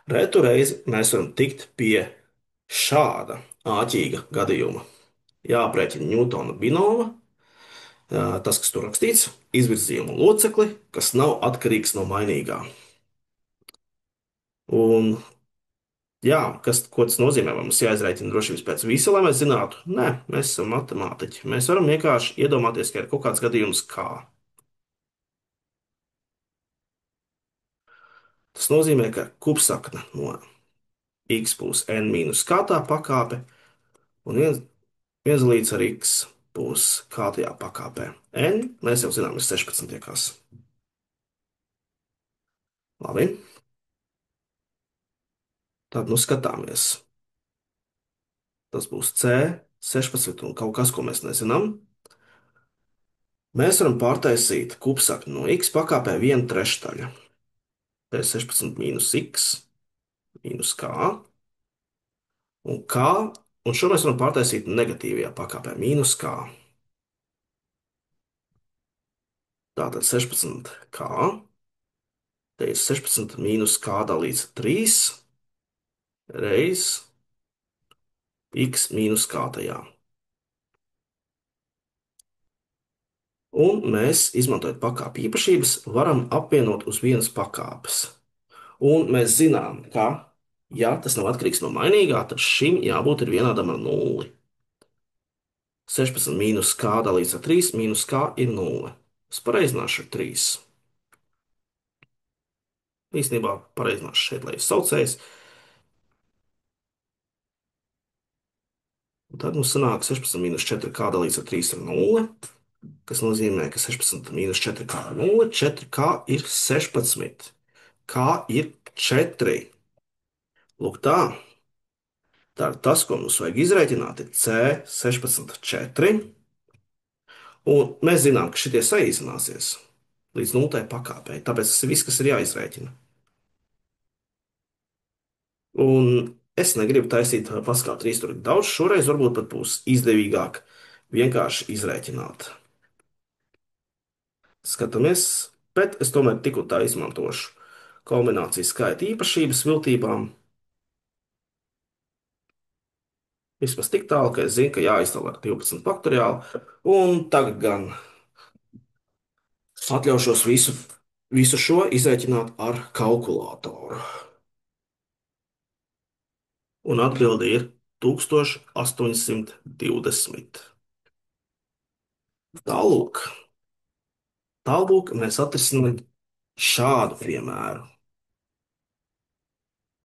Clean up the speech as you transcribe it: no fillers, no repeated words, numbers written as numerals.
Retu reizi mēs varam tikt pie šāda āķīga gadījuma. Jāaprēķina Ņūtona binoma, tas, kas tur rakstīts, izvirzījuma locekli, kas nav atkarīgs no mainīgā. Un, jā, ko tas nozīmē? Vai mums jāizrēķina drošības pēc visa, lai mēs zinātu? Nē, mēs esam matemātiķi. Mēs varam vienkārši iedomāties, ka ir kaut kāds gadījums kā. Tas nozīmē, ka kupsakna no x plus n mīnus kā tā pakāpe, un viens līdz ar x būs kā tajā pakāpē. N, mēs jau zinām, ir 16 iekas. Labi, tad nu skatāmies. Tas būs C, 16 un kaut kas, ko mēs nezinām. Mēs varam pārtaisīt kupsakni no x pakāpē 1/3. P16 mīnus x mīnus k un k, un šo mēs varam pārtaisīt negatīvajā pakāpē mīnus k. Tātad 16k, te ir 16 mīnus k dalīts 3 reiz x mīnus k tajā. Un mēs, izmantojot pakāpju īpašības, varam apvienot uz vienas pakāpes. Un mēs zinām, ka, ja tas nav atkarīgs no mainīgā, tad šim jābūt ir vienādam ar nulli. 16 mīnus k dalīts ar 3 mīnus k ir 0. Es pareizināšu ar 3. Īstenībā pareizināšu šeit, lai es saucējs. Un tad mums sanāk 16 mīnus 4k dalīts ar 3 ir 0, kas nozīmē, ka 16 mīnus 4k ir 0, 4k ir 16, k ir 4. Lūk tā. Tā ir tas, ko mums vajag izrēķināt, ir C16 4. Un mēs zinām, ka šitie saīsināsies līdz nultai pakāpei. Tāpēc tas ir viss, kas ir jāizrēķina. Un es negribu taisīt Paskāla 3 tur daudz. Šoreiz varbūt pat būs izdevīgāk vienkārši izrēķināt. Skatāmies, bet es tomēr tik un tā izmantošu kombinācijas skaita īpašības viltībām. Vismaz tik tālu, ka es zinu, ka jāizdala ar 12 faktoriālu. Un tagad gan atļaušos visu šo izrēķināt ar kalkulātoru. Un atbilde ir 1820. Tālūk, mēs atrisinām šādu piemēru.